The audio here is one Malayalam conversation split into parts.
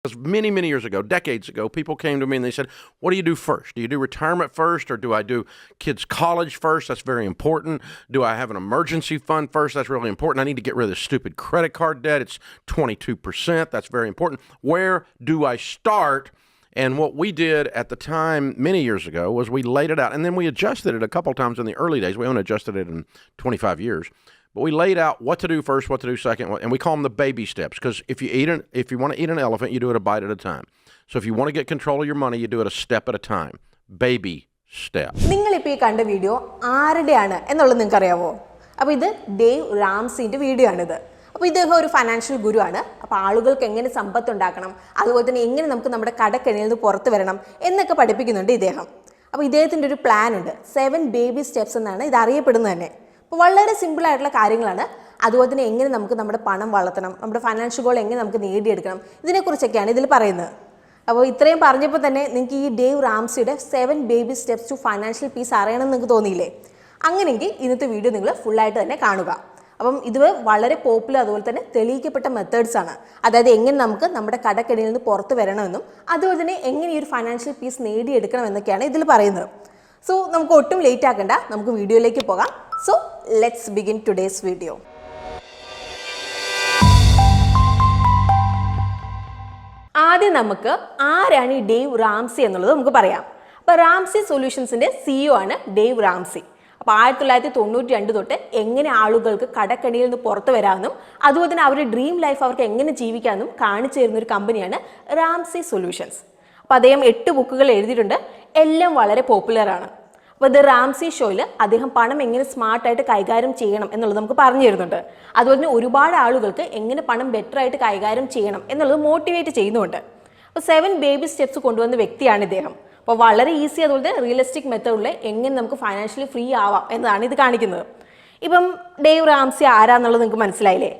Because many years ago, decades ago, people came to me and they said, what do you do first? Do you do retirement first, or do I do kids' college first? That's very important. Do I have an emergency fund first? That's really important. I need to get rid of this stupid credit card debt. It's 22%. That's very important. Where do I start? And what we did at the time many years ago was we laid it out, and then we adjusted it a couple times in the early days. We only adjusted it in 25 years. But we laid out what to do first, what to do second, and we call them the baby steps. Because if you want to eat an elephant, you do it a bite at a time. So if you want to get control of your money, you do it a step at a time. Baby step. നിങ്ങളിപ്പോൾ ഈ കണ്ട വീഡിയോ ആരുടെയാണ് എന്നുള്ളത് നിങ്ങൾക്ക് അറിയാമോ? അപ്പോൾ ഇത് ഡേവ് റാംസിന്റെ വീഡിയോ ആണിത്. അപ്പോൾ ഇദ്ദേഹം ഒരു ഫൈനാൻഷ്യൽ ഗുരു ആണ്. അപ്പോൾ ആളുകൾക്ക് എങ്ങനെ സമ്പത്ത് ഉണ്ടാക്കണം, അതുപോലെ തന്നെ എങ്ങനെ നമുക്ക് നമ്മുടെ കടക്കെണിയിൽ നിന്ന് പുറത്തു വരണം എന്നൊക്കെ പഠിപ്പിക്കുന്നുണ്ട് ഇദ്ദേഹം. അപ്പോൾ ഇദ്ദേഹത്തിൻ്റെ ഒരു പ്ലാൻ ഉണ്ട്. 7 ബേബി സ്റ്റെപ്സ് എന്നാണ് ഇത് അറിയപ്പെടുന്നത് തന്നെ. അപ്പോൾ വളരെ സിമ്പിളായിട്ടുള്ള കാര്യങ്ങളാണ്. അതുപോലെ തന്നെ എങ്ങനെ നമുക്ക് നമ്മുടെ പണം വളർത്തണം, നമ്മുടെ ഫൈനാൻഷ്യൽ ഗോൾ എങ്ങനെ നമുക്ക് നേടിയെടുക്കണം, ഇതിനെക്കുറിച്ചൊക്കെയാണ് ഇതിൽ പറയുന്നത്. അപ്പോൾ ഇത്രയും പറഞ്ഞപ്പോൾ തന്നെ നിങ്ങൾക്ക് ഈ ഡേവ് റാംസിയുടെ 7 baby steps to financial peace അറിയണമെന്ന് നിങ്ങൾക്ക് തോന്നിയില്ലേ? അങ്ങനെയെങ്കിൽ ഇന്നത്തെ വീഡിയോ നിങ്ങൾ ഫുള്ളായിട്ട് തന്നെ കാണുക. അപ്പം ഇത് വളരെ പോപ്പുലർ, അതുപോലെ തന്നെ തെളിയിക്കപ്പെട്ട മെത്തേഡ്സ് ആണ്. അതായത് എങ്ങനെ നമുക്ക് നമ്മുടെ കടക്കെണിയിൽ നിന്ന് പുറത്ത് വരണമെന്നും അതുപോലെ തന്നെ എങ്ങനെ ഈ ഒരു ഫൈനാൻഷ്യൽ പീസ് നേടിയെടുക്കണം എന്നൊക്കെയാണ് ഇതിൽ പറയുന്നത്. സോ നമുക്ക് ഒട്ടും ലേറ്റ് ആക്കണ്ട, നമുക്ക് വീഡിയോയിലേക്ക് പോകാം. So let's begin today's video. ആദ്യം നമുക്ക് ആരാണ് ഈ ഡേവ് റാംസി എന്നുള്ളത് നമുക്ക് പറയാം. അപ്പോൾ റാംസി സൊല്യൂഷൻസിൻ്റെ CEO ആണ് ഡേവ് റാംസി. അപ്പോൾ 1992 തൊട്ട് എങ്ങനെ ആളുകൾക്ക് കടക്കണിയിൽ നിന്ന് പുറത്തു വരാമെന്നും അതുപോലെ തന്നെ അവരുടെ ഡ്രീം ലൈഫ് അവർക്ക് എങ്ങനെ ജീവിക്കാമെന്നും കാണിച്ചു തരുന്ന ഒരു കമ്പനിയാണ് റാംസി സൊല്യൂഷൻസ്. അപ്പോൾ അദ്ദേഹം 8 ബുക്കുകൾ എഴുതിയിട്ടുണ്ട്, എല്ലാം വളരെ പോപ്പുലറാണ്. അപ്പോൾ ദ റാംസി ഷോയിൽ അദ്ദേഹം പണം എങ്ങനെ സ്മാർട്ടായിട്ട് കൈകാര്യം ചെയ്യണം എന്നുള്ളത് നമുക്ക് പറഞ്ഞു തരുന്നുണ്ട്. അതുപോലെ തന്നെ ഒരുപാട് ആളുകൾക്ക് എങ്ങനെ പണം ബെറ്റർ ആയിട്ട് കൈകാര്യം ചെയ്യണം എന്നുള്ളത് മോട്ടിവേറ്റ് ചെയ്യുന്നുണ്ട്. അപ്പോൾ 7 ബേബി സ്റ്റെപ്സ് കൊണ്ടുവന്ന വ്യക്തിയാണ് ഇദ്ദേഹം. അപ്പോൾ വളരെ ഈസി, അതുപോലെ തന്നെ റിയലിസ്റ്റിക് മെത്തേഡിൽ എങ്ങനെ നമുക്ക് ഫൈനാൻഷ്യലി ഫ്രീ ആവാം എന്നതാണ് ഇത് കാണിക്കുന്നത്. ഇപ്പം ഡേവ് റാംസി ആരാന്നുള്ളത് നിങ്ങൾക്ക് മനസ്സിലായില്ലേ?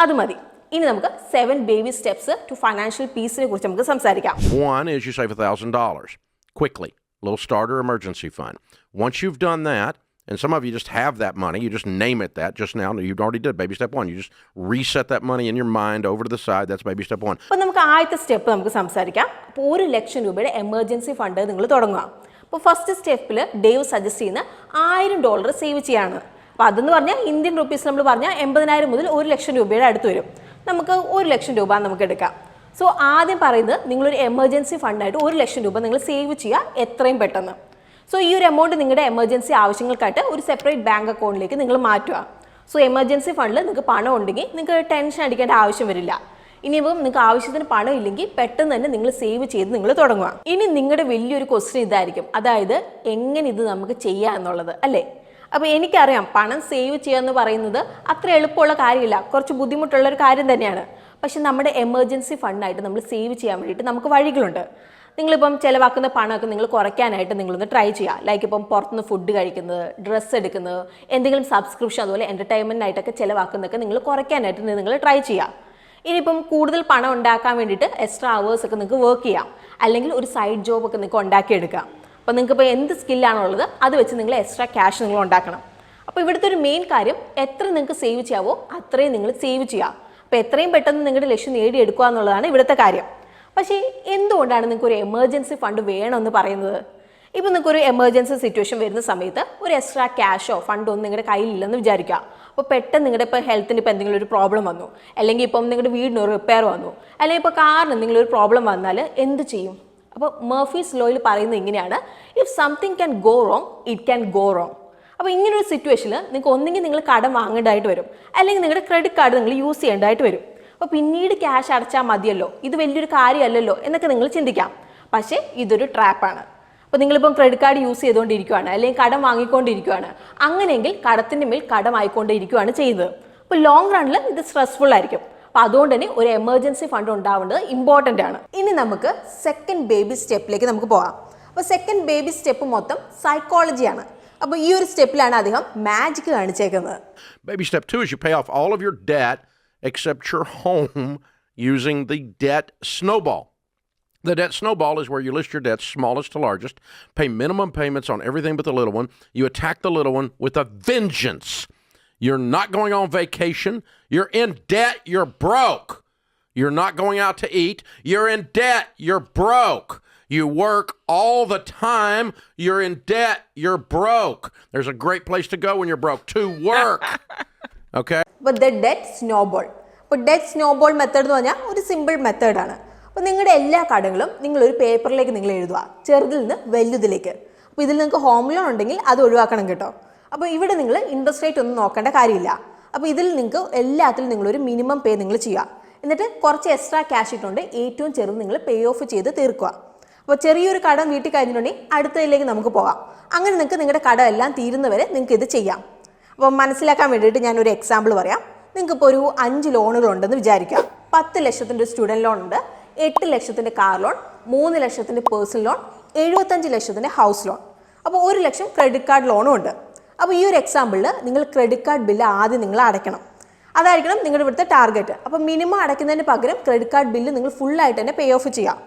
അത് മതി. ഇനി നമുക്ക് 7 ബേബി സ്റ്റെപ്സ് ടു ഫൈനാൻഷ്യൽ പീസിനെ കുറിച്ച് നമുക്ക് സംസാരിക്കാം. One is you save $1,000 quickly. Little starter emergency fund. Once you've done that, and some of you just have that money, you just name it that just now. You already did baby step 1. You just reset that money in your mind over to the side. That's baby step 1. അപ്പോൾ നമുക്ക് ആദ്യത്തെ സ്റ്റെപ്പ് നമുക്ക് സംസാരിക്കാം. അപ്പോൾ 1 ലക്ഷം രൂപയുടെ എമർജൻസി ഫണ്ട് നിങ്ങൾ തുടങ്ങുക. അപ്പോൾ ഫസ്റ്റ് സ്റ്റെപ്പിൽ ഡേവ് സജസ്റ്റ് ചെയ്യുന്ന $1000 സേവ് ചെയ്യാണ്. അപ്പോൾ അതെന്ന് പറഞ്ഞാൽ ഇന്ത്യൻ റുപ്പീസ് നമ്മൾ പറഞ്ഞാൽ 80,000 മുതൽ 1 ലക്ഷം രൂപയുടെ അടുത്ത് വരും. നമുക്ക് 1 ലക്ഷം രൂപ നമുക്ക് എടുക്കാം. സോ ആദ്യം പറയുന്നത് നിങ്ങളൊരു എമർജൻസി ഫണ്ടായിട്ട് 1 ലക്ഷം രൂപ നിങ്ങൾ സേവ് ചെയ്യുക എത്രയും പെട്ടെന്ന്. സോ ഈ ഒരു എമൗണ്ട് നിങ്ങളുടെ എമർജൻസി ആവശ്യങ്ങൾക്കായിട്ട് ഒരു സെപ്പറേറ്റ് ബാങ്ക് അക്കൗണ്ടിലേക്ക് നിങ്ങൾ മാറ്റുക. സോ എമർജൻസി ഫണ്ടിൽ നിങ്ങൾക്ക് പണം ഉണ്ടെങ്കിൽ നിങ്ങൾക്ക് ടെൻഷൻ അടിക്കേണ്ട ആവശ്യം വരില്ല. ഇനിയിപ്പം നിങ്ങൾക്ക് ആവശ്യത്തിന് പണം ഇല്ലെങ്കിൽ പെട്ടെന്ന് തന്നെ നിങ്ങൾ സേവ് ചെയ്ത് നിങ്ങൾ തുടങ്ങുക. ഇനി നിങ്ങളുടെ വലിയൊരു ക്വസ്റ്റ്യൻ ഇതായിരിക്കും, അതായത് എങ്ങനെ ഇത് നമുക്ക് ചെയ്യാം എന്നുള്ളത്, അല്ലേ? അപ്പോൾ എനിക്കറിയാം പണം സേവ് ചെയ്യുക എന്ന് പറയുന്നത് അത്ര എളുപ്പമുള്ള കാര്യമില്ല, കുറച്ച് ബുദ്ധിമുട്ടുള്ള ഒരു കാര്യം തന്നെയാണ്. പക്ഷെ നമ്മുടെ എമർജൻസി ഫണ്ടായിട്ട് നമ്മൾ സേവ് ചെയ്യാൻ വേണ്ടിയിട്ട് നമുക്ക് വഴികളുണ്ട്. നിങ്ങളിപ്പം ചിലവാക്കുന്ന പണമൊക്കെ നിങ്ങൾ കുറയ്ക്കാനായിട്ട് നിങ്ങളൊന്ന് ട്രൈ ചെയ്യുക. ലൈക്ക് ഇപ്പം പുറത്തുനിന്ന് ഫുഡ് കഴിക്കുന്നത്, ഡ്രസ്സ് എടുക്കുന്നത്, എന്തെങ്കിലും സബ്സ്ക്രിപ്ഷൻ അതുപോലെ എൻ്റർടൈൻമെൻറ്റായിട്ടൊക്കെ ചിലവാക്കുന്നതൊക്കെ നിങ്ങൾ കുറയ്ക്കാനായിട്ട് നിങ്ങൾ ട്രൈ ചെയ്യുക. ഇനിയിപ്പം കൂടുതൽ പണം ഉണ്ടാക്കാൻ വേണ്ടിയിട്ട് എക്സ്ട്രാ അവേഴ്സൊക്കെ നിങ്ങൾക്ക് വർക്ക് ചെയ്യാം, അല്ലെങ്കിൽ ഒരു സൈഡ് ജോബൊക്കെ നിങ്ങൾക്ക് ഉണ്ടാക്കിയെടുക്കാം. അപ്പോൾ നിങ്ങൾക്കിപ്പോൾ എന്ത് സ്കില്ലാണുള്ളത് അത് വെച്ച് നിങ്ങൾ എക്സ്ട്രാ ക്യാഷ് നിങ്ങൾ ഉണ്ടാക്കണം. അപ്പോൾ ഇവിടുത്തെ ഒരു മെയിൻ കാര്യം എത്ര നിങ്ങൾക്ക് സേവ് ചെയ്യാവോ അത്രയും നിങ്ങൾ സേവ് ചെയ്യുക. അപ്പോൾ എത്രയും പെട്ടെന്ന് നിങ്ങളുടെ ലക്ഷ്യം നേടിയെടുക്കുക എന്നുള്ളതാണ് ഇവിടുത്തെ കാര്യം. പക്ഷേ എന്തുകൊണ്ടാണ് നിങ്ങൾക്ക് ഒരു എമർജൻസി ഫണ്ട് വേണമെന്ന് പറയുന്നത്? ഇപ്പോൾ നിങ്ങൾക്കൊരു എമർജൻസി സിറ്റുവേഷൻ വരുന്ന സമയത്ത് ഒരു എക്സ്ട്രാ ക്യാഷോ ഫണ്ടോ ഒന്നും നിങ്ങളുടെ കയ്യിലില്ലെന്ന് വിചാരിക്കുക. അപ്പോൾ പെട്ടെന്ന് നിങ്ങളുടെ ഇപ്പോൾ ഹെൽത്തിന് ഇപ്പോൾ എന്തെങ്കിലും ഒരു പ്രോബ്ലം വന്നു, അല്ലെങ്കിൽ ഇപ്പം നിങ്ങളുടെ വീടിന് ഒരു റിപ്പയർ വന്നു, അല്ലെങ്കിൽ ഇപ്പോൾ കാറിന് എന്തെങ്കിലും ഒരു പ്രോബ്ലം വന്നാൽ എന്ത് ചെയ്യും? അപ്പോൾ മർഫീസ് ലോയിൽ പറയുന്നത് ഇങ്ങനെയാണ്, if something can go wrong it can go wrong. അപ്പോൾ ഇങ്ങനൊരു സിറ്റുവേഷനിൽ നിങ്ങൾക്ക് ഒന്നെങ്കിൽ നിങ്ങൾ കടം വാങ്ങേണ്ടതായിട്ട് വരും, അല്ലെങ്കിൽ നിങ്ങളുടെ ക്രെഡിറ്റ് കാർഡ് നിങ്ങൾ യൂസ് ചെയ്യേണ്ടതായിട്ട് വരും. അപ്പോൾ പിന്നീട് ക്യാഷ് അടച്ചാൽ മതിയല്ലോ, ഇത് വലിയൊരു കാര്യമല്ലല്ലോ എന്നൊക്കെ നിങ്ങൾ ചിന്തിക്കാം. പക്ഷേ ഇതൊരു ട്രാപ്പാണ്. അപ്പോൾ നിങ്ങളിപ്പം ക്രെഡിറ്റ് കാർഡ് യൂസ് ചെയ്തുകൊണ്ടിരിക്കുകയാണ്, അല്ലെങ്കിൽ കടം വാങ്ങിക്കൊണ്ടിരിക്കുകയാണ്, അങ്ങനെയെങ്കിൽ കടത്തിൻ്റെ മേൽ കടമായിക്കൊണ്ടിരിക്കുകയാണ് ചെയ്യുന്നത്. അപ്പോൾ ലോങ് റണ്ണിൽ ഇത് സ്ട്രെസ്ഫുൾ ആയിരിക്കും. അപ്പോൾ അതുകൊണ്ട് തന്നെ ഒരു എമർജൻസി ഫണ്ട് ഉണ്ടാവേണ്ടത് ഇമ്പോർട്ടൻ്റ് ആണ്. ഇനി നമുക്ക് സെക്കൻഡ് ബേബി സ്റ്റെപ്പിലേക്ക് നമുക്ക് പോകാം. അപ്പോൾ സെക്കൻഡ് ബേബി സ്റ്റെപ്പ് മൊത്തം സൈക്കോളജിയാണ്. അപ്പോൾ ഈ ഒരു സ്റ്റെപ്പിലാണ് അദ്ദേഹം magic കാണിച്ചേക്കുന്നത്. Baby step 2 is you pay off all of your debt except your home using the debt snowball. The debt snowball is where you list your debts smallest to largest, pay minimum payments on everything but the little one. You attack the little one with a vengeance. You're not going on vacation. You're in debt. You're broke. You're not going out to eat. You're in debt. You're broke. You work all the time. You're in debt. You're broke. There's a great place to go when you're broke, to work. Okay? But the debt snowball. അപ്പോൾ ഡെറ്റ് സ്നോബോൾ മെത്തേഡ് എന്ന് പറഞ്ഞാൽ ഒരു സിമ്പിൾ മെത്തേഡാണ്. അപ്പോൾ നിങ്ങളുടെ എല്ലാ കടങ്ങളും നിങ്ങളൊരു പേപ്പറിലേക്ക് നിങ്ങൾ എഴുതുക, ചെറുതിൽ നിന്ന് വലുതിലേക്ക്. അപ്പോൾ ഇതിൽ നിങ്ങൾക്ക് ഹോം ലോൺ ഉണ്ടെങ്കിൽ അത് ഒഴിവാക്കണം കേട്ടോ. അപ്പോൾ ഇവിടെ നിങ്ങൾ ഇൻട്രസ്റ്റ് റേറ്റ് ഒന്നും നോക്കേണ്ട കാര്യമില്ല. അപ്പോൾ ഇതിൽ നിങ്ങൾക്ക് എല്ലാത്തിലും നിങ്ങളൊരു മിനിമം പേ നിങ്ങൾ ചെയ്യുക. എന്നിട്ട് കുറച്ച് എക്സ്ട്രാ ക്യാഷ് ഇട്ടുകൊണ്ട് ഏറ്റവും ചെറുത് നിങ്ങൾ പേ ഓഫ് ചെയ്ത് തീർക്കുക. അപ്പോൾ ചെറിയൊരു കടം വീട്ടിൽ കഴിഞ്ഞിട്ടുണ്ടെങ്കിൽ അടുത്തതിലേക്ക് നമുക്ക് പോകാം. അങ്ങനെ നിങ്ങൾക്ക് നിങ്ങളുടെ കടം എല്ലാം തീരുന്നവരെ നിങ്ങൾക്ക് ഇത് ചെയ്യാം. അപ്പോൾ മനസ്സിലാക്കാൻ വേണ്ടിയിട്ട് ഞാനൊരു എക്സാമ്പിൾ പറയാം. നിങ്ങൾക്കിപ്പോൾ ഒരു 5 ലോണുകളുണ്ടെന്ന് വിചാരിക്കാം. 10 ലക്ഷത്തിൻ്റെ സ്റ്റുഡൻറ്റ് ലോൺ ഉണ്ട്, 8 ലക്ഷത്തിൻ്റെ കാർ ലോൺ, 3 ലക്ഷത്തിൻ്റെ പേഴ്സണൽ ലോൺ, 75 ലക്ഷത്തിൻ്റെ ഹൗസ് ലോൺ. അപ്പോൾ 1 ലക്ഷം ക്രെഡിറ്റ് കാർഡ് ലോണും ഉണ്ട്. അപ്പോൾ ഈ ഒരു എക്സാമ്പിളിൽ നിങ്ങൾ ക്രെഡിറ്റ് കാർഡ് ബില്ല് ആദ്യം നിങ്ങൾ അടയ്ക്കണം. അതായിരിക്കണം നിങ്ങളുടെ ഇവിടുത്തെ ടാർഗറ്റ്. അപ്പോൾ മിനിമം അടയ്ക്കുന്നതിന് പകരം ക്രെഡിറ്റ് കാർഡ് ബില്ല് നിങ്ങൾ ഫുള്ളായിട്ട് തന്നെ പേ ഓഫ് ചെയ്യാം.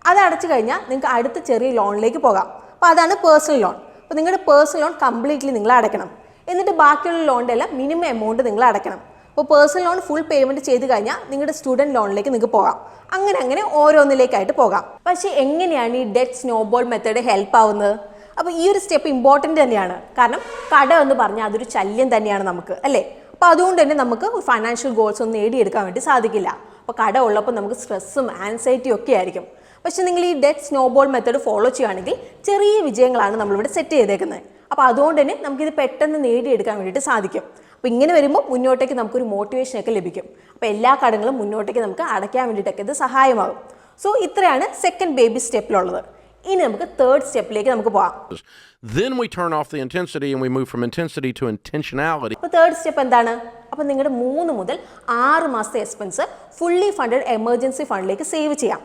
അത് അടച്ചു കഴിഞ്ഞാൽ നിങ്ങൾക്ക് അടുത്ത ചെറിയ ലോണിലേക്ക് പോകാം. അപ്പോൾ അതാണ് പേഴ്സണൽ ലോൺ. അപ്പോൾ നിങ്ങളുടെ പേഴ്സണൽ ലോൺ കംപ്ലീറ്റ്ലി നിങ്ങൾ അടയ്ക്കണം. എന്നിട്ട് ബാക്കിയുള്ള ലോണിൻ്റെ എല്ലാം മിനിമം എമൗണ്ട് നിങ്ങൾ അടയ്ക്കണം. അപ്പോൾ പേഴ്സണൽ ലോൺ ഫുൾ പേയ്മെൻറ്റ് ചെയ്ത് കഴിഞ്ഞാൽ നിങ്ങളുടെ സ്റ്റുഡൻറ്റ് ലോണിലേക്ക് നിങ്ങൾക്ക് പോകാം. അങ്ങനെ ഓരോന്നിലേക്കായിട്ട് പോകാം. പക്ഷേ എങ്ങനെയാണ് ഈ ഡെറ്റ് സ്നോബോൾ മെത്തേഡ് ഹെൽപ്പ് ആവുന്നത്? അപ്പോൾ ഈ ഒരു സ്റ്റെപ്പ് ഇമ്പോർട്ടൻ്റ് തന്നെയാണ്. കാരണം കടം എന്ന് പറഞ്ഞാൽ അതൊരു ശല്യം തന്നെയാണ് നമുക്ക്, അല്ലേ? അപ്പോൾ അതുകൊണ്ട് തന്നെ നമുക്ക് ഫൈനാൻഷ്യൽ ഗോൾസ് ഒന്നും നേടിയെടുക്കാൻ വേണ്ടി സാധിക്കില്ല. അപ്പോൾ കടം ഉള്ളപ്പോൾ നമുക്ക് സ്ട്രെസ്സും ആൻസൈറ്റിയും ഒക്കെ ആയിരിക്കും. പക്ഷേ നിങ്ങൾ ഈ ഡെറ്റ് സ്നോബോൾ മെത്തേഡ് ഫോളോ ചെയ്യുകയാണെങ്കിൽ ചെറിയ വിജയങ്ങളാണ് നമ്മളിവിടെ സെറ്റ് ചെയ്തേക്കുന്നത്. അപ്പോൾ അതുകൊണ്ട് തന്നെ നമുക്കിത് പെട്ടെന്ന് നേടിയെടുക്കാൻ വേണ്ടിയിട്ട് സാധിക്കും. അപ്പോൾ ഇങ്ങനെ വരുമ്പോൾ മുന്നോട്ടേക്ക് നമുക്കൊരു മോട്ടിവേഷനൊക്കെ ലഭിക്കും. അപ്പോൾ എല്ലാ കടങ്ങളും മുന്നോട്ടേക്ക് നമുക്ക് അടയ്ക്കാൻ വേണ്ടിയിട്ടൊക്കെ ഇത് സഹായമാകും. സോ ഇത്രയാണ് സെക്കൻഡ് ബേബി സ്റ്റെപ്പിലുള്ളത്. ഇനി നമുക്ക് തേർഡ് സ്റ്റെപ്പിലേക്ക് നമുക്ക് പോകാം. Then we turn off the intensity and we move from intensity to intentionality. അപ്പോൾ തേർഡ് സ്റ്റെപ്പ് എന്താണ്? അപ്പോൾ നിങ്ങളുടെ 3 മുതൽ 6 മാസത്തെ എക്സ്പെൻസ് ഫുള്ളി ഫണ്ടഡ് എമർജൻസി ഫണ്ടിലേക്ക് സേവ് ചെയ്യാം.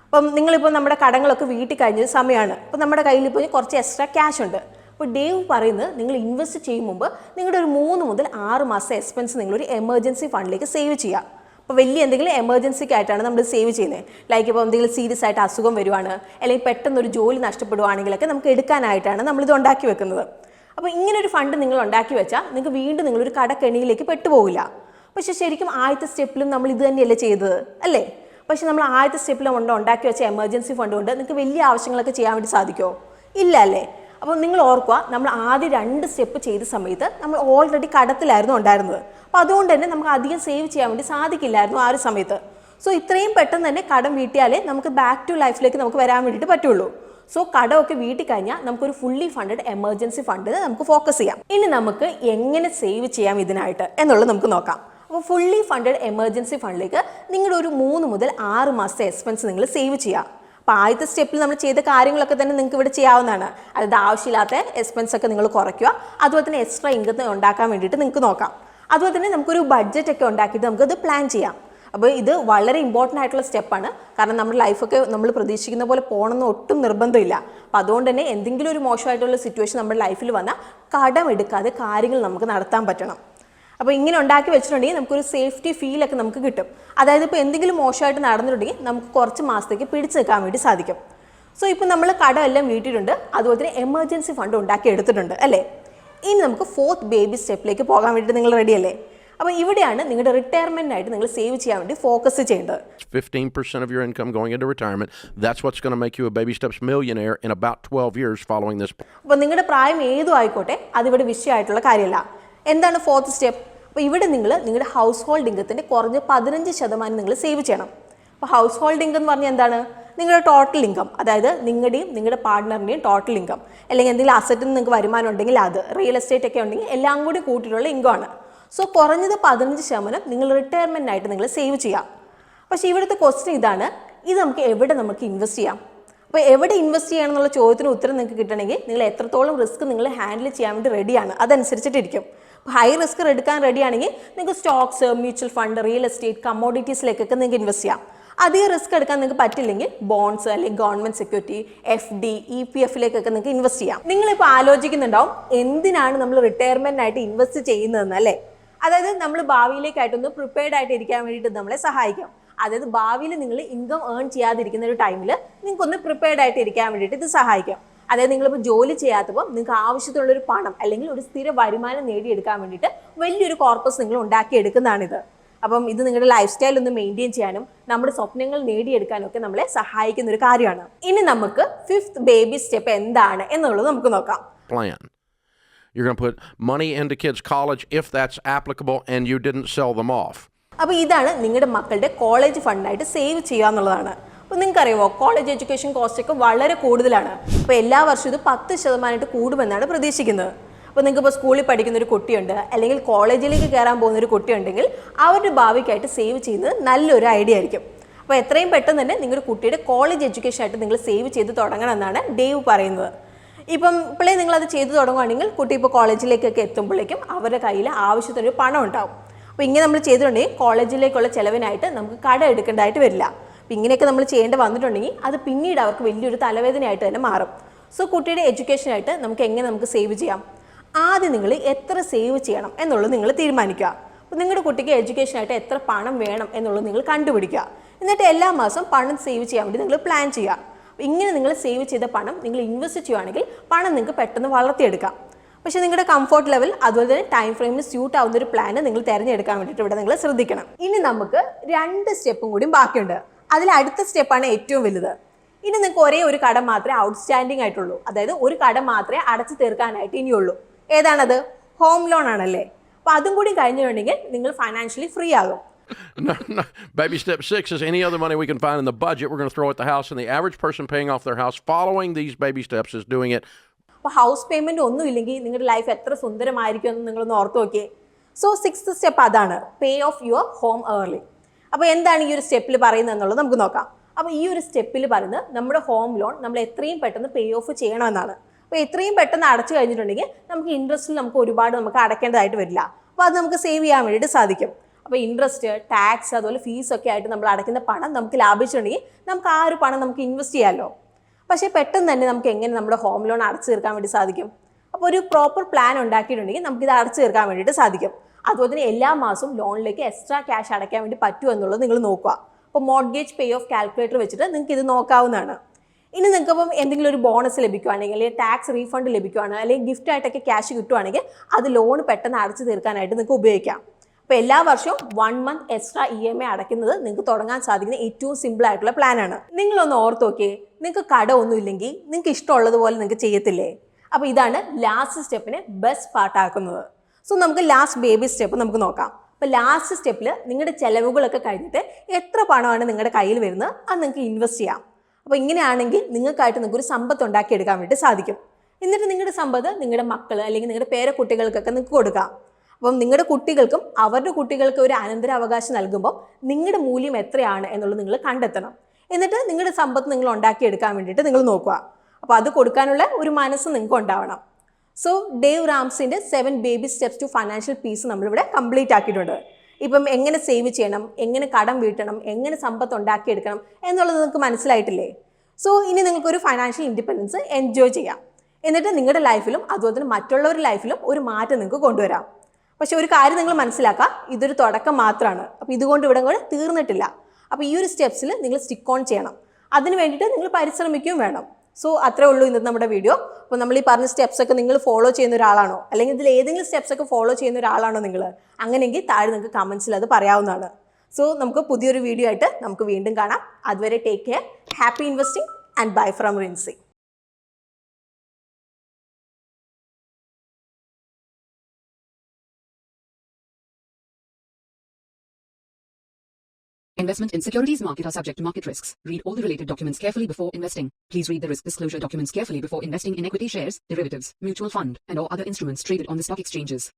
അപ്പം നിങ്ങളിപ്പോൾ നമ്മുടെ കടങ്ങളൊക്കെ വീട്ടിൽ കഴിഞ്ഞ സമയമാണ്. അപ്പോൾ നമ്മുടെ കയ്യിൽ ഇപ്പോൾ കുറച്ച് എക്സ്ട്രാ ക്യാഷ് ഉണ്ട്. അപ്പോൾ ഡേവ് പറയുന്നത് നിങ്ങൾ ഇൻവെസ്റ്റ് ചെയ്യും മുമ്പ് നിങ്ങളുടെ ഒരു 3 മുതൽ 6 മാസത്തെ എക്സ്പെൻസ് നിങ്ങളൊരു എമർജൻസി ഫണ്ടിലേക്ക് സേവ് ചെയ്യുക. അപ്പോൾ വലിയ എന്തെങ്കിലും എമർജൻസിക്ക് ആയിട്ടാണ് നമ്മൾ സേവ് ചെയ്യുന്നത്. ലൈക്ക് ഇപ്പോൾ എന്തെങ്കിലും സീരിയസ് ആയിട്ട് അസുഖം വരുവാണ്, അല്ലെങ്കിൽ പെട്ടെന്നൊരു ജോലി നഷ്ടപ്പെടുവാണെങ്കിലൊക്കെ നമുക്ക് എടുക്കാനായിട്ടാണ് നമ്മളിത് ഉണ്ടാക്കി വെക്കുന്നത്. അപ്പോൾ ഇങ്ങനൊരു ഫണ്ട് നിങ്ങൾ ഉണ്ടാക്കി വെച്ചാൽ നിങ്ങൾക്ക് വീണ്ടും നിങ്ങളൊരു കടക്കെണിയിലേക്ക് പെട്ടുപോകില്ല. പക്ഷേ ശരിക്കും ആദ്യത്തെ സ്റ്റെപ്പിലും നമ്മൾ ഇത് തന്നെയല്ലേ ചെയ്തത്, അല്ലേ? പക്ഷേ നമ്മൾ ആദ്യത്തെ സ്റ്റെപ്പിൽ ഉണ്ടാക്കി വെച്ച എമർജൻസി ഫണ്ട് കൊണ്ട് നിങ്ങൾക്ക് വലിയ ആവശ്യങ്ങളൊക്കെ ചെയ്യാൻ വേണ്ടി സാധിക്കുമോ? ഇല്ല അല്ലേ? അപ്പോൾ നിങ്ങൾ ഓർക്കുക, നമ്മൾ ആദ്യം 2 സ്റ്റെപ്പ് ചെയ്ത സമയത്ത് നമ്മൾ ഓൾറെഡി കടത്തിലായിരുന്നു ഉണ്ടായിരുന്നത്. അപ്പോൾ അതുകൊണ്ട് തന്നെ നമുക്ക് അധികം സേവ് ചെയ്യാൻ വേണ്ടി സാധിക്കില്ലായിരുന്നു ആ ഒരു സമയത്ത്. സോ ഇത്രയും പെട്ടെന്ന് തന്നെ കടം വീട്ടിയാലേ നമുക്ക് ബാക്ക് ടു ലൈഫിലേക്ക് നമുക്ക് വരാൻ വേണ്ടിയിട്ട് പറ്റുള്ളൂ. സോ കടമൊക്കെ വീട്ടിൽ കഴിഞ്ഞാൽ നമുക്കൊരു ഫുള്ളി ഫണ്ടഡ് എമർജൻസി ഫണ്ടിൽ നമുക്ക് ഫോക്കസ് ചെയ്യാം. ഇനി നമുക്ക് എങ്ങനെ സേവ് ചെയ്യാം ഇതിനായിട്ട് എന്നുള്ളത് നമുക്ക് നോക്കാം. അപ്പോൾ ഫുള്ളി ഫണ്ടഡ് എമർജൻസി ഫണ്ടിലേക്ക് നിങ്ങളുടെ ഒരു 3 മുതൽ 6 മാസത്തെ എക്സ്പെൻസ് നിങ്ങൾ സേവ് ചെയ്യുക. അപ്പോൾ ആദ്യത്തെ സ്റ്റെപ്പിൽ നമ്മൾ ചെയ്ത കാര്യങ്ങളൊക്കെ തന്നെ നിങ്ങൾക്ക് ഇവിടെ ചെയ്യാവുന്നതാണ്. അതായത് ആവശ്യമില്ലാത്ത എക്സ്പെൻസ് ഒക്കെ നിങ്ങൾ കുറയ്ക്കുക. അതുപോലെ തന്നെ എക്സ്ട്രാ ഇൻകം ഉണ്ടാക്കാൻ വേണ്ടിയിട്ട് നിങ്ങൾക്ക് നോക്കാം. അതുപോലെ തന്നെ നമുക്കൊരു ബഡ്ജറ്റ് ഒക്കെ ഉണ്ടാക്കിയിട്ട് നമുക്കത് പ്ലാൻ ചെയ്യാം. അപ്പോൾ ഇത് വളരെ ഇമ്പോർട്ടൻ്റ് ആയിട്ടുള്ള സ്റ്റെപ്പാണ്. കാരണം നമ്മുടെ ലൈഫൊക്കെ നമ്മൾ പ്രതീക്ഷിക്കുന്ന പോലെ പോകണമെന്ന് ഒട്ടും നിർബന്ധമില്ല. അപ്പോൾ അതുകൊണ്ട് തന്നെ എന്തെങ്കിലും ഒരു മോശമായിട്ടുള്ള സിറ്റുവേഷൻ നമ്മുടെ ലൈഫിൽ വന്നാൽ കടം എടുക്കാതെ കാര്യങ്ങൾ നമുക്ക് നടത്താൻ പറ്റണം. അപ്പോൾ ഇങ്ങനെ ഉണ്ടാക്കി വെച്ചിട്ടുണ്ടെങ്കിൽ നമുക്കൊരു സേഫ്റ്റി ഫീലൊക്കെ നമുക്ക് കിട്ടും. അതായത് ഇപ്പോൾ എന്തെങ്കിലും മോശമായിട്ട് നടന്നിട്ടുണ്ടെങ്കിൽ നമുക്ക് കുറച്ച് മാസത്തേക്ക് പിടിച്ചു നിൽക്കാൻ വേണ്ടി സാധിക്കും. സോ ഇപ്പോൾ നമ്മൾ കടമെല്ലാം വീട്ടിട്ടുണ്ട്, അതുപോലെ തന്നെ എമർജൻസി ഫണ്ട് ഉണ്ടാക്കി എടുത്തിട്ടുണ്ട്, അല്ലേ? ഇനി നമുക്ക് 4th ബേബി സ്റ്റെപ്പിലേക്ക് പോകാൻ വേണ്ടി നിങ്ങൾ റെഡി അല്ലേ? അപ്പോൾ ഇവിടെയാണ് നിങ്ങളുടെ റിട്ടയർമെൻറ്റിനായിട്ട് നിങ്ങൾ സേവ് ചെയ്യാൻ വേണ്ടി ഫോക്കസ് ചെയ്യേണ്ടത്. 15% of your income going into retirement. That's what's going to make you a Baby Steps millionaire in about 12 years following this. അപ്പോൾ നിങ്ങളുടെ പ്രായം ഏതും ആയിക്കോട്ടെ, അതിവിടെ വിഷയമായിട്ടുള്ള കാര്യമല്ല. എന്താണ് 4th സ്റ്റെപ്പ്? അപ്പോൾ ഇവിടെ നിങ്ങൾ നിങ്ങളുടെ ഹൗസ് ഹോൾഡ് ഇൻകത്തിൻ്റെ കുറഞ്ഞ 15% നിങ്ങൾ സേവ് ചെയ്യണം. അപ്പോൾ ഹൗസ് ഹോൾഡ് ഇൻകം എന്ന് പറഞ്ഞാൽ എന്താണ്? നിങ്ങളുടെ ടോട്ടൽ ഇൻകം, അതായത് നിങ്ങളുടെയും നിങ്ങളുടെ പാർട്ട്ണറിൻ്റെയും ടോട്ടൽ ഇൻകം, അല്ലെങ്കിൽ എന്തെങ്കിലും അസറ്റിൽ നിന്ന് നിങ്ങൾക്ക് വരുമാനം ഉണ്ടെങ്കിൽ അത്, റിയൽ എസ്റ്റേറ്റ് ഒക്കെ ഉണ്ടെങ്കിൽ എല്ലാം കൂടി കൂട്ടിയിട്ടുള്ള ഇൻകം ആണ്. സോ കുറഞ്ഞത് 15% നിങ്ങൾ റിട്ടയർമെൻറ്റിനായിട്ട് നിങ്ങൾ സേവ് ചെയ്യാം. പക്ഷേ ഇവിടുത്തെ ക്വസ്റ്റ്യൻ ഇതാണ്, ഇത് നമുക്ക് എവിടെ നമുക്ക് ഇൻവെസ്റ്റ് ചെയ്യാം? അപ്പോൾ എവിടെ ഇൻവെസ്റ്റ് ചെയ്യണം എന്നുള്ള ചോദ്യത്തിന് ഉത്തരം നിങ്ങൾക്ക് കിട്ടണമെങ്കിൽ നിങ്ങൾ എത്രത്തോളം റിസ്ക് നിങ്ങൾ ഹാൻഡിൽ ചെയ്യാൻ വേണ്ടി റെഡിയാണ്, അതനുസരിച്ചിട്ടിരിക്കും. അപ്പോൾ ഹൈ റിസ്ക് എടുക്കാൻ റെഡിയാണെങ്കിൽ നിങ്ങൾക്ക് stocks, mutual fund, real estate, കമ്മോഡിറ്റീസിലേക്കൊക്കെ നിങ്ങൾക്ക് ഇൻവെസ്റ്റ് ചെയ്യാം. അധികം റിസ്ക് എടുക്കാൻ നിങ്ങൾക്ക് പറ്റില്ലെങ്കിൽ ബോൺസ് അല്ലെങ്കിൽ ഗവൺമെൻറ് സെക്യൂരിറ്റി, FD, EPFിലേക്കൊക്കെ നിങ്ങൾക്ക് ഇൻവെസ്റ്റ് ചെയ്യാം. നിങ്ങളിപ്പോൾ ആലോചിക്കുന്നുണ്ടാവും എന്തിനാണ് നമ്മൾ റിട്ടയർമെൻറ്റിനായിട്ട് ഇൻവെസ്റ്റ് ചെയ്യുന്നതെന്ന്, അല്ലേ? അതായത് നമ്മൾ ഭാവിയിലേക്കായിട്ടൊന്ന് പ്രിപ്പയർഡ് ആയിട്ട് ഇരിക്കാൻ വേണ്ടിയിട്ട് നമ്മളെ സഹായിക്കും. അതായത് ഭാവിയിൽ നിങ്ങൾ ഇൻകം ഏൺ ചെയ്യാതിരിക്കുന്ന ഒരു ടൈമിൽ നിങ്ങൾക്കൊന്ന് പ്രിപ്പയർഡ് ആയിട്ട് ഇരിക്കാൻ വേണ്ടിയിട്ട് ഇത് സഹായിക്കും. അതായത് നിങ്ങളിപ്പോൾ ജോലി ചെയ്യാത്തപ്പോൾ നിങ്ങൾക്ക് ആവശ്യത്തിനുള്ളൊരു പണം അല്ലെങ്കിൽ ഒരു സ്ഥിര വരുമാനം നേടിയെടുക്കാൻ വേണ്ടിയിട്ട് വലിയൊരു കോർപ്പസ് നിങ്ങൾ ഉണ്ടാക്കിയെടുക്കുന്നതാണിത്. അപ്പം ഇത് നിങ്ങളുടെ ലൈഫ് സ്റ്റൈൽ ഒന്ന് മെയിൻറ്റെയിൻ ചെയ്യാനും നമ്മുടെ സ്വപ്നങ്ങൾ നേടിയെടുക്കാനും ഒക്കെ നമ്മളെ സഹായിക്കുന്ന ഒരു കാര്യമാണ്. ഇനി നമുക്ക് 5th ബേബി സ്റ്റെപ്പ് എന്താണ് എന്നുള്ളത് നമുക്ക് നോക്കാം. Plan. You're going to put money into kids' college if that's applicable and you didn't sell them off. അപ്പോൾ ഇതാണ് നിങ്ങളുടെ മക്കളുടെ കോളേജ് ഫണ്ടായിട്ട് സേവ് ചെയ്യുക എന്നുള്ളതാണ്. അപ്പോൾ നിങ്ങൾക്കറിയുമോ കോളേജ് എഡ്യൂക്കേഷൻ കോസ്റ്റ് ഒക്കെ വളരെ കൂടുതലാണ്. അപ്പോൾ എല്ലാ വർഷവും ഇത് 10% കൂടുമെന്നാണ് പ്രതീക്ഷിക്കുന്നത്. അപ്പോൾ നിങ്ങൾക്ക് ഇപ്പോൾ സ്കൂളിൽ പഠിക്കുന്ന ഒരു കുട്ടിയുണ്ട്, അല്ലെങ്കിൽ കോളേജിലേക്ക് കയറാൻ പോകുന്ന ഒരു കുട്ടിയുണ്ടെങ്കിൽ അവരുടെ ഭാവിക്കായിട്ട് സേവ് ചെയ്യുന്നത് നല്ലൊരു ഐഡിയ ആയിരിക്കും. അപ്പോൾ എത്രയും പെട്ടെന്ന് തന്നെ നിങ്ങളുടെ കുട്ടിയുടെ കോളേജ് എഡ്യൂക്കേഷൻ ആയിട്ട് നിങ്ങൾ സേവ് ചെയ്ത് തുടങ്ങണം എന്നാണ് ഡേവ് പറയുന്നത്. ഇപ്പം ഇപ്പോഴേ നിങ്ങളത് ചെയ്തു തുടങ്ങുകയാണെങ്കിൽ കുട്ടി ഇപ്പോൾ കോളേജിലേക്കൊക്കെ എത്തുമ്പോഴേക്കും അവരുടെ കയ്യിൽ ആവശ്യത്തിനൊരു പണം ഉണ്ടാവും. അപ്പോൾ ഇങ്ങനെ നമ്മൾ ചെയ്തിട്ടുണ്ടെങ്കിൽ കോളേജിലേക്കുള്ള ചിലവിനായിട്ട് നമുക്ക് കട എടുക്കേണ്ടതായിട്ട് വരില്ല. അപ്പോൾ ഇങ്ങനെയൊക്കെ നമ്മൾ ചെയ്യേണ്ടി വന്നിട്ടുണ്ടെങ്കിൽ അത് പിന്നീട് അവർക്ക് വലിയൊരു തലവേദനയായിട്ട് തന്നെ മാറും. സോ കുട്ടിയുടെ എഡ്യൂക്കേഷനായിട്ട് നമുക്ക് സേവ് ചെയ്യാം. ആദ്യം നിങ്ങൾ എത്ര സേവ് ചെയ്യണം എന്നുള്ളത് നിങ്ങൾ തീരുമാനിക്കുക. അപ്പോൾ നിങ്ങളുടെ കുട്ടിക്ക് എഡ്യൂക്കേഷനായിട്ട് എത്ര പണം വേണം എന്നുള്ളത് നിങ്ങൾ കണ്ടുപിടിക്കുക. എന്നിട്ട് എല്ലാ മാസം പണം സേവ് ചെയ്യാൻ വേണ്ടി നിങ്ങൾ പ്ലാൻ ചെയ്യുക. ഇങ്ങനെ നിങ്ങൾ സേവ് ചെയ്ത പണം നിങ്ങൾ ഇൻവെസ്റ്റ് ചെയ്യുകയാണെങ്കിൽ പണം നിങ്ങൾക്ക് പെട്ടെന്ന് വളർത്തിയെടുക്കാം. പക്ഷേ നിങ്ങളുടെ കംഫോർട്ട് ലെവൽ അതുപോലെ തന്നെ ടൈം ഫ്രെയിമിന് സ്യൂട്ട് ആവുന്ന ഒരു പ്ലാൻ നിങ്ങൾ തിരഞ്ഞെടുക്കാൻ വേണ്ടിയിട്ട് ഇവിടെ നിങ്ങൾ ശ്രദ്ധിക്കണം. ഇനി നമുക്ക് 2 സ്റ്റെപ്പും കൂടി ബാക്കിയുണ്ട്. അതിൽ അടുത്ത സ്റ്റെപ്പാണ് ഏറ്റവും വലുത്. ഇനി നിങ്ങൾക്ക് ഒരേ ഒരു കടം മാത്രമേ ഔട്ട്സ്റ്റാൻഡിംഗ് ആയിട്ടുള്ളൂ. അതായത് ഒരു കടം മാത്രമേ അടച്ചു തീർക്കാനായിട്ട് ഇനിയുള്ളൂ. ഏതാണത്? ഹോം ലോൺ ആണല്ലേ. അപ്പോൾ അതും കൂടി കഴിഞ്ഞിട്ടുണ്ടെങ്കിൽ നിങ്ങൾ ഫൈനാൻഷ്യലി ഫ്രീ ആകും. No. Baby step 6 is any other money we can find in the budget we're going to throw at the house, and the average person paying off their house following these baby steps is doing it. അപ്പോൾ ഹൗസ് പേയ്മെൻറ്റ് ഒന്നും ഇല്ലെങ്കിൽ നിങ്ങളുടെ ലൈഫ് എത്ര സുന്ദരമായിരിക്കും എന്ന് നിങ്ങളൊന്ന് ഓർത്ത് നോക്കിയേ. സോ 6th സ്റ്റെപ്പ് അതാണ്, പേ ഓഫ് യുവർ ഹോം ഏർലി. അപ്പോൾ എന്താണ് ഈ ഒരു സ്റ്റെപ്പിൽ പറയുന്നത് എന്നുള്ളത് നമുക്ക് നോക്കാം. അപ്പോൾ ഈ ഒരു സ്റ്റെപ്പിൽ പറയുന്നത് നമ്മുടെ ഹോം ലോൺ നമ്മൾ എത്രയും പെട്ടെന്ന് പേ ഓഫ് ചെയ്യണമെന്നാണ്. അപ്പോൾ എത്രയും പെട്ടെന്ന് അടച്ചു കഴിഞ്ഞിട്ടുണ്ടെങ്കിൽ നമുക്ക് ഇൻട്രസ്റ്റിൽ ഒരുപാട് അടയ്ക്കേണ്ടതായിട്ട് വരില്ല. അപ്പോൾ അത് നമുക്ക് സേവ് ചെയ്യാൻ വേണ്ടിയിട്ട് സാധിക്കും. അപ്പോൾ ഇൻട്രസ്റ്റ്, ടാക്സ്, അതുപോലെ ഫീസൊക്കെ ആയിട്ട് നമ്മൾ അടയ്ക്കുന്ന പണം നമുക്ക് ലാഭിച്ചിട്ടുണ്ടെങ്കിൽ നമുക്ക് ആ ഒരു പണം നമുക്ക് ഇൻവെസ്റ്റ് ചെയ്യാമല്ലോ. പക്ഷേ പെട്ടെന്ന് തന്നെ നമുക്ക് എങ്ങനെ നമ്മുടെ ഹോം ലോൺ അടച്ചു തീർക്കാൻ വേണ്ടി സാധിക്കും? അപ്പോൾ ഒരു പ്രോപ്പർ പ്ലാൻ ഉണ്ടാക്കിയിട്ടുണ്ടെങ്കിൽ നമുക്കിത് അടച്ചു തീർക്കാൻ വേണ്ടിയിട്ട് സാധിക്കും. അതുപോലെ തന്നെ എല്ലാ മാസവും ലോണിലേക്ക് എക്സ്ട്രാ ക്യാഷ് അടയ്ക്കാൻ വേണ്ടി പറ്റുമോ എന്നുള്ളത് നിങ്ങൾ നോക്കുക. അപ്പോൾ മോർഗേജ് പേ ഓഫ് കാൽക്കുലേറ്റർ വെച്ചിട്ട് നിങ്ങൾക്ക് ഇത് നോക്കാവുന്നതാണ്. ഇനി നിങ്ങൾക്ക് അപ്പം എന്തെങ്കിലും ഒരു ബോണസ് ലഭിക്കുകയാണെങ്കിൽ, അല്ലെങ്കിൽ ടാക്സ് റീഫണ്ട് ലഭിക്കുകയാണെങ്കിൽ, അല്ലെങ്കിൽ ഗിഫ്റ്റ് ആയിട്ടൊക്കെ ക്യാഷ് കിട്ടുവാണെങ്കിൽ അത് ലോൺ പെട്ടെന്ന് അടച്ചു തീർക്കാനായിട്ട് നിങ്ങൾക്ക് ഉപയോഗിക്കാം. അപ്പോൾ എല്ലാ വർഷവും 1 month എക്സ്ട്രാ EMI അടയ്ക്കുന്നത് നിങ്ങൾക്ക് തുടങ്ങാൻ സാധിക്കുന്ന ഏറ്റവും സിമ്പിൾ ആയിട്ടുള്ള പ്ലാനാണ്. നിങ്ങളൊന്ന് ഓർത്ത് നോക്കിയേ, നിങ്ങൾക്ക് കടമൊന്നും ഇല്ലെങ്കിൽ നിങ്ങൾക്ക് ഇഷ്ടമുള്ളതുപോലെ നിങ്ങൾക്ക് ചെയ്യത്തില്ലേ? അപ്പോൾ ഇതാണ് ലാസ്റ്റ് സ്റ്റെപ്പിനെ ബെസ്റ്റ് പാർട്ടാക്കുന്നത്. സോ നമുക്ക് ലാസ്റ്റ് ബേബി സ്റ്റെപ്പ് നമുക്ക് നോക്കാം. അപ്പോൾ ലാസ്റ്റ് സ്റ്റെപ്പിൽ നിങ്ങളുടെ ചിലവുകളൊക്കെ കഴിഞ്ഞിട്ട് എത്ര പണമാണ് നിങ്ങളുടെ കയ്യിൽ വരുന്നത് അത് നിങ്ങൾക്ക് ഇൻവെസ്റ്റ് ചെയ്യാം. അപ്പോൾ ഇങ്ങനെയാണെങ്കിൽ നിങ്ങൾക്കായിട്ട് നിങ്ങൾക്കൊരു സമ്പത്ത് ഉണ്ടാക്കിയെടുക്കാൻ വേണ്ടി സാധിക്കും. എന്നിട്ട് നിങ്ങളുടെ സമ്പത്ത് നിങ്ങളുടെ മക്കൾ അല്ലെങ്കിൽ നിങ്ങളുടെ പേരക്കുട്ടികൾക്കൊക്കെ നിങ്ങൾക്ക് കൊടുക്കാം. അപ്പം നിങ്ങളുടെ കുട്ടികൾക്കും അവരുടെ കുട്ടികൾക്ക് ഒരു അനന്തരാവകാശം നൽകുമ്പോൾ നിങ്ങളുടെ മൂല്യം എത്രയാണ് എന്നുള്ളത് നിങ്ങൾ കണ്ടെത്തണം. എന്നിട്ട് നിങ്ങളുടെ സമ്പത്ത് നിങ്ങൾ ഉണ്ടാക്കിയെടുക്കാൻ വേണ്ടിയിട്ട് നിങ്ങൾ നോക്കുക. അപ്പോൾ അത് കൊടുക്കാനുള്ള ഒരു മനസ്സ് നിങ്ങൾക്ക് ഉണ്ടാവണം. സോ ഡേവ് റാംസിൻ്റെ 7 baby steps to financial peace നമ്മളിവിടെ കംപ്ലീറ്റ് ആക്കിയിട്ടുണ്ട്. ഇപ്പം എങ്ങനെ സേവ് ചെയ്യണം, എങ്ങനെ കടം വീട്ടണം, എങ്ങനെ സമ്പത്ത് ഉണ്ടാക്കിയെടുക്കണം എന്നുള്ളത് നിങ്ങൾക്ക് മനസ്സിലായിട്ടില്ലേ? സോ ഇനി നിങ്ങൾക്കൊരു ഫൈനാൻഷ്യൽ ഇൻഡിപെൻഡൻസ് എൻജോയ് ചെയ്യാം. എന്നിട്ട് നിങ്ങളുടെ ലൈഫിലും അതുപോലെ തന്നെ മറ്റുള്ളവരുടെ ലൈഫിലും ഒരു മാറ്റം നിങ്ങൾക്ക് കൊണ്ടുവരാം. പക്ഷെ ഒരു കാര്യം നിങ്ങൾ മനസ്സിലാക്കുക, ഇതൊരു തുടക്കം മാത്രമാണ്. അപ്പോൾ ഇതുകൊണ്ട് ഇവിടെ കൂടെ തീർന്നിട്ടില്ല. അപ്പോൾ ഈ ഒരു സ്റ്റെപ്സിൽ നിങ്ങൾ സ്റ്റിക്ക് ഓൺ ചെയ്യണം. അതിന് വേണ്ടിയിട്ട് നിങ്ങൾ പരിശ്രമിക്കുകയും വേണം. സോ അത്രേ ഉള്ളൂ ഇന്നത്തെ നമ്മുടെ വീഡിയോ. അപ്പോൾ നമ്മൾ ഈ പറഞ്ഞ സ്റ്റെപ്സൊക്കെ നിങ്ങൾ ഫോളോ ചെയ്യുന്ന ഒരാളാണോ, അല്ലെങ്കിൽ ഇതിൽ ഏതെങ്കിലും സ്റ്റെപ്സൊക്കെ ഫോളോ ചെയ്യുന്ന ഒരാളാണോ നിങ്ങൾ? അങ്ങനെയെങ്കിൽ താഴെ നിങ്ങൾക്ക് കമൻസിൽ അത് പറയാവുന്നതാണ്. സോ നമുക്ക് പുതിയൊരു വീഡിയോ ആയിട്ട് നമുക്ക് വീണ്ടും കാണാം. അതുവരെ take care, happy investing and bye from Rincy. Investment in securities market are subject to market risks. Read all the related documents carefully before investing. Please read the risk disclosure documents carefully before investing in equity shares, derivatives, mutual fund, and or other instruments traded on the stock exchanges.